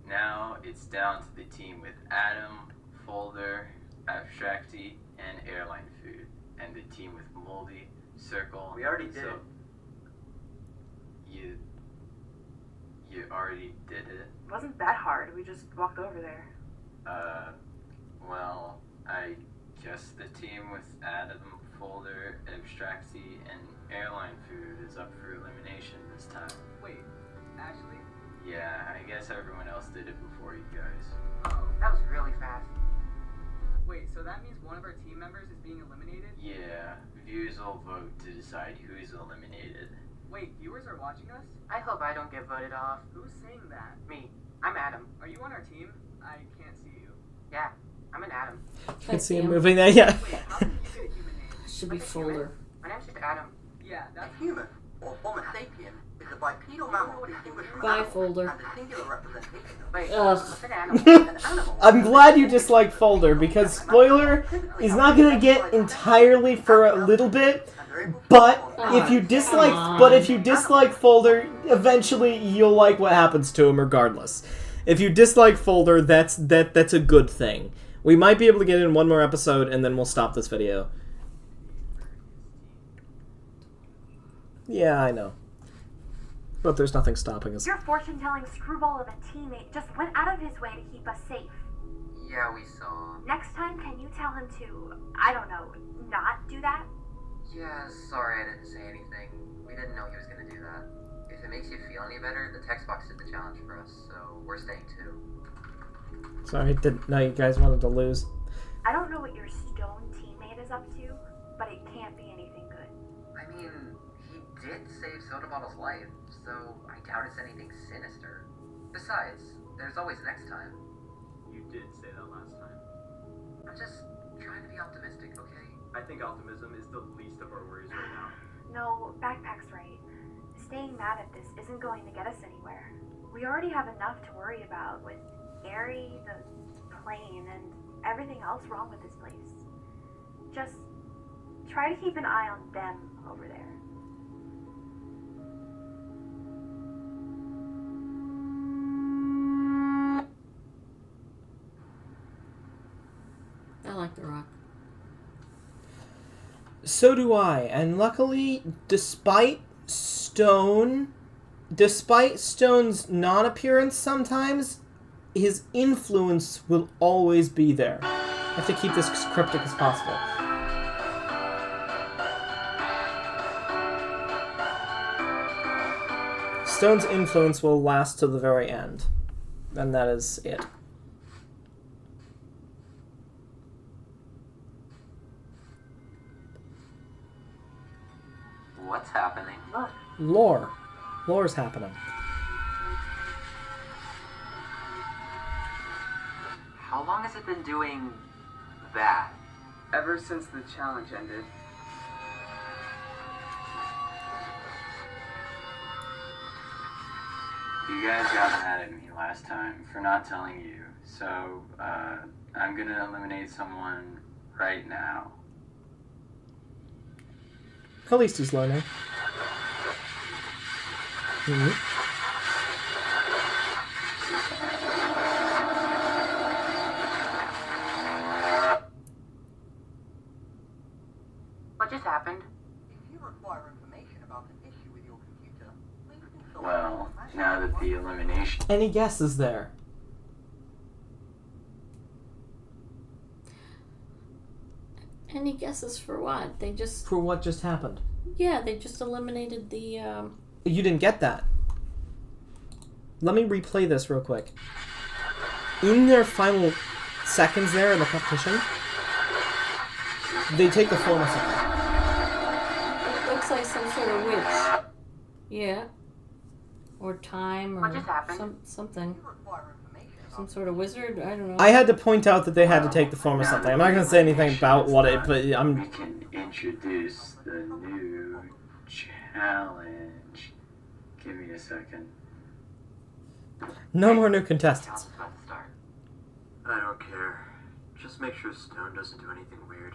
Now it's down to the team with Adam, Folder, Abstracty, and Airline Food, and the team with Moldy, Circle. We already did it. You already did it. It wasn't that hard. We just walked over there. Well, I guess the team with Adam, Folder, Abstracty, and Airline Food is up for elimination this time. Wait, actually? Yeah, I guess everyone else did it before you guys. Oh, that was really fast. Wait, so that means one of our team members is being eliminated? Yeah, viewers will vote to decide who's eliminated. Wait, viewers are watching us? I hope I don't get voted off. Who's saying that? Me. I'm Adam. Are you on our team? I can't see you. Yeah, I'm an Adam. You can see him moving there, yeah. Wait, how did you get a human name? Should be Folder. My name's just Adam. Yeah, that's... A human, or Homo sapien, is a bipedal mammal distinguished from Bye, animals Folder. and the singular representation of Wait, Ugh. what's an animal? An animal. I'm glad you dislike Folder, because spoiler, he's not gonna get entirely for a little bit, but if you dislike Folder, eventually you'll like what happens to him regardless. If you dislike Folder, that's a good thing. We might be able to get in one more episode and then we'll stop this video. Yeah, I know. But there's nothing stopping us. Your fortune-telling screwball of a teammate just went out of his way to keep us safe. Yeah, we saw. Next time, can you tell him to, I don't know, not do that? Yeah, sorry I didn't say anything. We didn't know he was gonna do that. If it makes you feel any better, the text box did the challenge for us, so we're staying too. Sorry, didn't know you guys wanted to lose. I don't know what your stone teammate is up to, but it can't be anything good. I mean, he did save Soda Bottle's life, so I doubt it's anything sinister. Besides, there's always next time. You did say that last time. I'm just trying to be optimistic, okay? I think optimism is the least of our worries right now. No, Backpack's right. Staying mad at this isn't going to get us anywhere. We already have enough to worry about with Gary, the plane, and everything else wrong with this place. Just try to keep an eye on them over there. I like The Rock. So do I, and luckily, despite Stone's non-appearance sometimes, his influence will always be there. I have to keep this as cryptic as possible. Stone's influence will last to the very end, and that is it. What's happening? Look, Lore. Lore's happening. How long has it been doing that? Ever since the challenge ended. You guys got mad at me last time for not telling you, so I'm gonna eliminate someone right now. At least he's learning. the elimination. Any guesses there? Any guesses for what? They just... For what just happened? Yeah, they just eliminated the, You didn't get that. Let me replay this real quick. In their final seconds there in the competition, they take the form of something. It looks like some sort of witch. Yeah. Or time, or What just happened? something. Some sort of wizard? I don't know. I had to point out that they had to take the form of something. I'm not going to say anything about what it, but We I'm... can introduce the new challenge. Give me a second. No more new contestants. About to start. I don't care. Just make sure Stone doesn't do anything weird.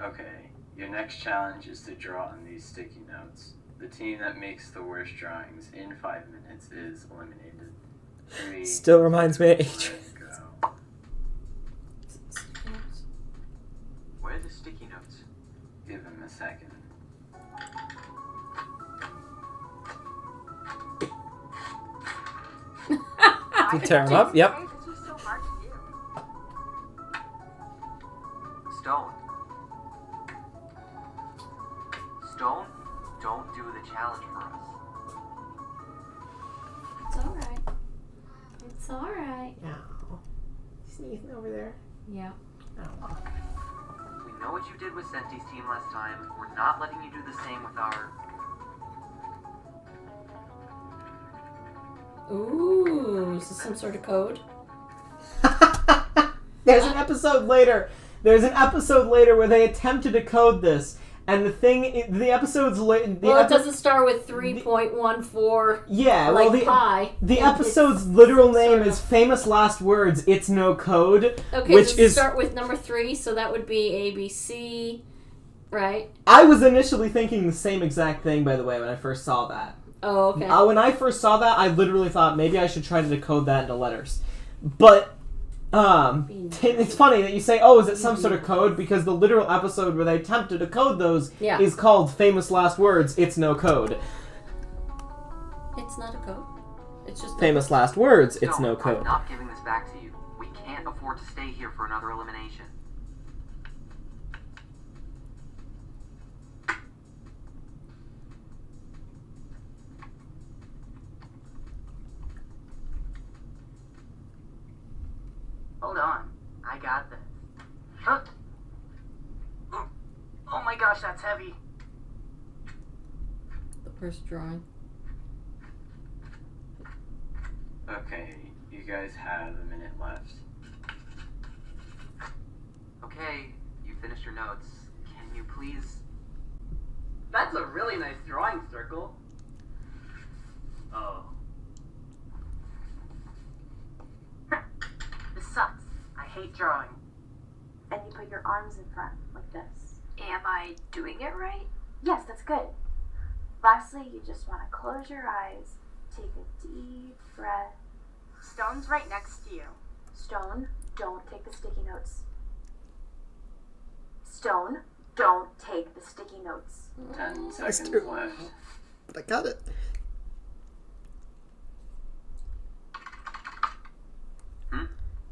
Okay, your next challenge is to draw on these sticky notes. The team that makes the worst drawings in 5 minutes is eliminated. 3, Still reminds me of Adrian. go. Where are the sticky notes? Give him a second. You tear them up? Yep. This was so hard to do. Stone. Stone, don't do the challenge for us. It's alright. It's alright. Ow. Sneezing over there. Yeah. Ow. We know what you did with Senti's team last time. We're not letting you do the same with our... Ooh, is this some sort of code? There's an episode later. There's an episode later where they attempted to code this, and the episode's late. Well, it doesn't start with 3.14. Yeah, like well, pi. the It's episode's literal name sort is of- Famous Last Words. It's no code, Okay, which does is. it start with number 3, so that would be ABC, right? I was initially thinking the same exact thing, by the way, when I first saw that. Oh, okay. When I first saw that, I literally thought maybe I should try to decode that into letters. But, it's funny that you say, oh, is it some sort of code? Because the literal episode where they attempted to code those Yeah. is called Famous Last Words, It's No Code. It's not a code. It's just Famous Last Words, It's Stone, No Code. I'm not giving this back to you. We can't afford to stay here for another elimination. Hold on. I got this. Huh? Oh my gosh, that's heavy. the first drawing. Okay, you guys have a minute left. Okay, you finished your notes. Can you please... That's a really nice drawing circle. Oh. This sucks. I hate drawing. And you put your arms in front, like this. Am I doing it right? Yes, that's good. Lastly, you just want to close your eyes, take a deep breath. Stone's right next to you. Stone, don't take the sticky notes. Stone, don't take the sticky notes. 10 That's seconds true. left. But I got it.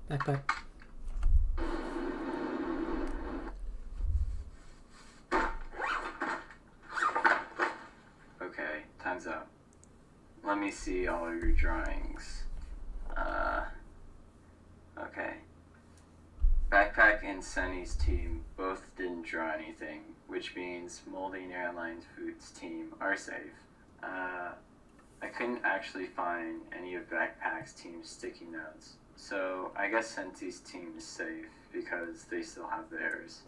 Backpack. Okay, time's up. Let me see all of your drawings. Okay. Backpack and Sunny's team both didn't draw anything, which means Molding Airlines Foods team are safe. I couldn't actually find any of Backpack's team's sticky notes, so I guess Senti's team is safe because they still have theirs,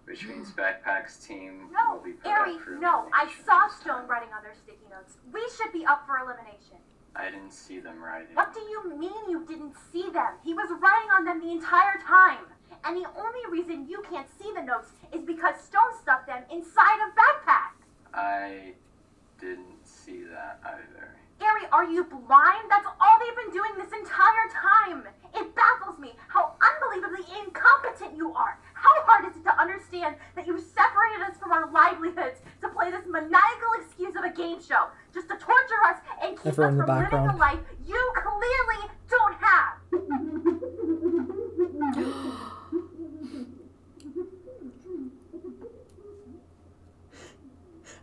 which means Backpack's team will No, be put Ari, up for no, I elimination saw this Stone time. writing on their sticky notes. We should be up for elimination. I didn't see them writing. What do you mean you didn't see them? He was writing on them the entire time. And the only reason you can't see the notes is because Stone stuffed them inside a backpack. I didn't see that either. Ari, are you blind? That's all they've been doing this entire time. It baffles me how unbelievably incompetent you are. How hard is it to understand that you separated us from our livelihoods to play this maniacal excuse of a game show, just to torture us and keep Christopher in the But for living background. a life you clearly don't have.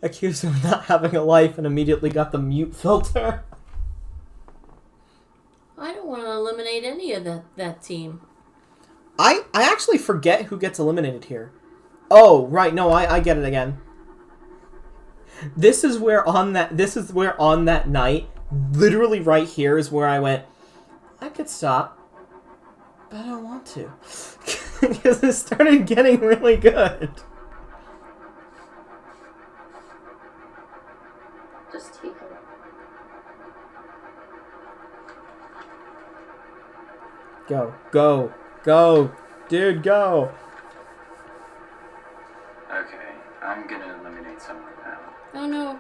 Accused him of not having a life and immediately got the mute filter. I don't want to eliminate any of that team. I actually forget who gets eliminated here. Oh, right, no, I get it again. This is where on that night, literally right here is where I went, I could stop, but I don't want to. Because it started getting really good. Just take it. Go. Dude, go. Okay, I'm gonna eliminate someone now. Oh no.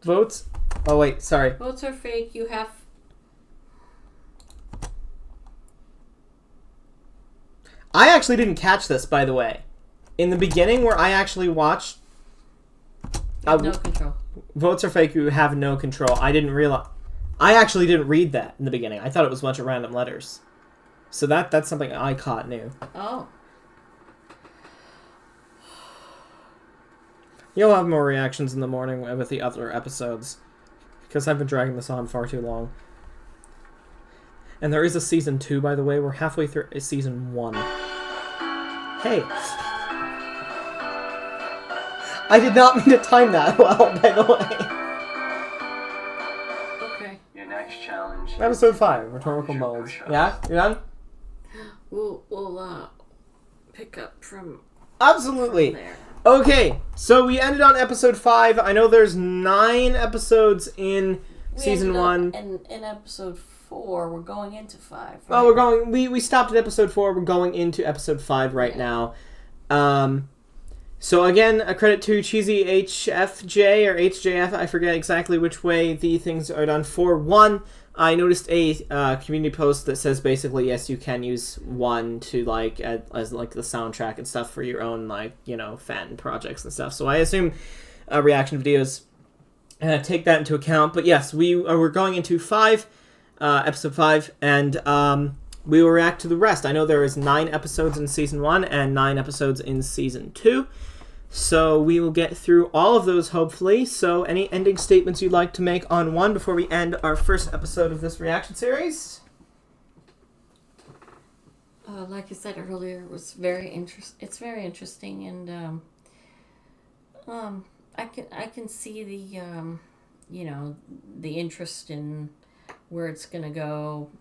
Votes? Oh, wait, sorry. Votes are fake. You have... I actually didn't catch this, by the way. In the beginning, where I actually watched... no control. Votes are fake, you have no control. I didn't realize... I actually didn't read that in the beginning. I thought it was a bunch of random letters. So that's something I caught new. Oh. You'll have more reactions in the morning with the other episodes. Because I've been dragging this on far too long. And there is a season 2, by the way. We're halfway through season 1. Hey. I did not mean to time that well, by the way. Okay. Your next challenge. Episode 5, Rhetorical Modes. Yeah? You done? We'll pick up from... Absolutely. From there. Okay, so we ended on episode 5. I know there's 9 episodes in season 1. In episode 4, we're going into 5. Right? Well, we stopped at episode 4. We're going into episode 5 right now. So again, a credit to Cheesy HFJ or HJF. I forget exactly which way the things are done. For 1, I noticed a community post that says basically, yes, you can use 1 to as like the soundtrack and stuff for your own fan projects and stuff. So I assume reaction videos take that into account. But yes, we're going into 5, episode 5, and we will react to the rest. I know there is 9 episodes in season 1 and 9 episodes in season 2. So we will get through all of those, hopefully. So any ending statements you'd like to make on 1 before we end our first episode of this reaction series? Like I said earlier, it was it's very interesting, and I can see the the interest in where it's gonna go,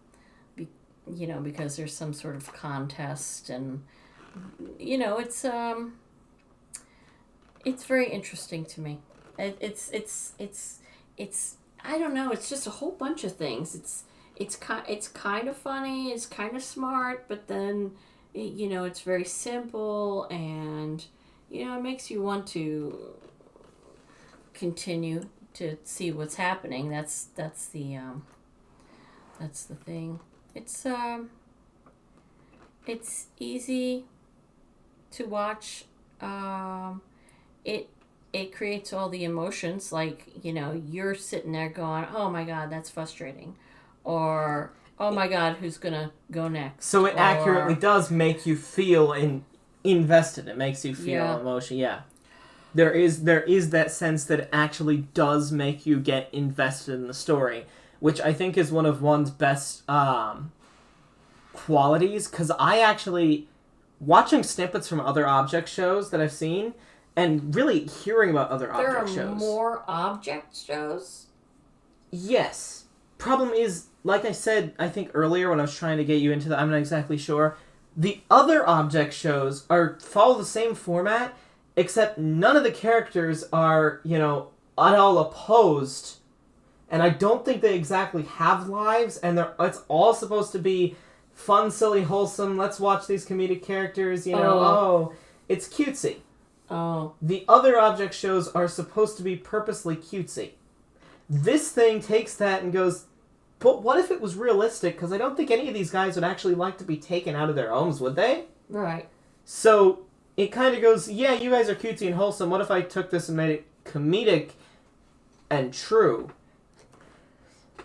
because there's some sort of contest, and it's very interesting to me. It's I don't know. It's just a whole bunch of things. It's kind of funny. It's kind of smart, but then it's very simple, and it makes you want to continue to see what's happening. That's the thing. It's easy to watch. It creates all the emotions, like, you're sitting there going, oh my God, that's frustrating. Or, oh my God, who's going to go next? So it accurately does make you feel invested. It makes you feel emotion. Yeah. There is that sense that it actually does make you get invested in the story, which I think is one of one's best qualities, because I actually, watching snippets from other object shows that I've seen, and really hearing about other object shows. There are more object shows? Yes. Problem is, like I said, I think earlier when I was trying to get you into that, I'm not exactly sure, the other object shows follow the same format, except none of the characters are, at all opposed, and I don't think they exactly have lives, and it's all supposed to be fun, silly, wholesome. Let's watch these comedic characters. You know, it's cutesy. Oh. The other object shows are supposed to be purposely cutesy. This thing takes that and goes, but what if it was realistic? Because I don't think any of these guys would actually like to be taken out of their homes, would they? Right. So it kind of goes, yeah, you guys are cutesy and wholesome. What if I took this and made it comedic and true?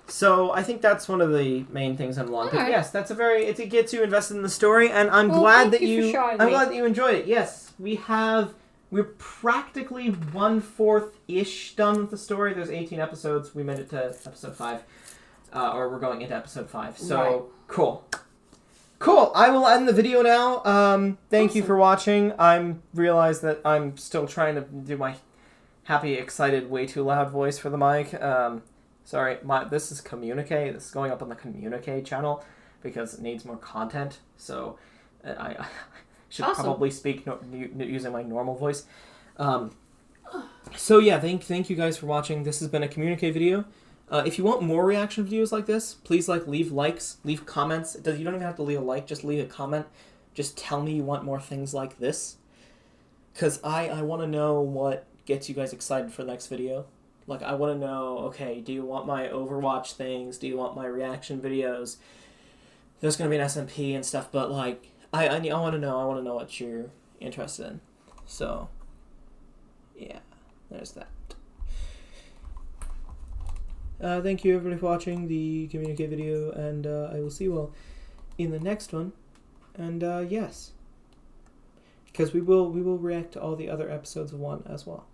So I think that's one of the main things I'm wanting. Right. Yes, that's it gets you invested in the story, and I'm Well, glad thank you for showing me. glad that you enjoyed it. Yes, we're practically 1/4-ish done with the story. There's 18 episodes. We made it to episode 5, or we're going into episode 5. So Right. Cool. I will end the video now. Thank you for watching. I realize that I'm still trying to do my happy, excited, way too loud voice for the mic. Sorry, this is Communique. This is going up on the Communique channel because it needs more content. So I should probably speak using my normal voice. So yeah, thank you guys for watching. This has been a Communique video. If you want more reaction videos like this, please leave likes, leave comments. You don't even have to leave a like, just leave a comment. Just tell me you want more things like this. Because I want to know what gets you guys excited for the next video. Like, I want to know, okay, do you want my Overwatch things? Do you want my reaction videos? There's going to be an SMP and stuff, but, like, I want to know. I want to know what you're interested in. So, yeah, there's that. Thank you, everybody, for watching the Communique video, and I will see you all in the next one. And, yes, because we will react to all the other episodes of 1 as well.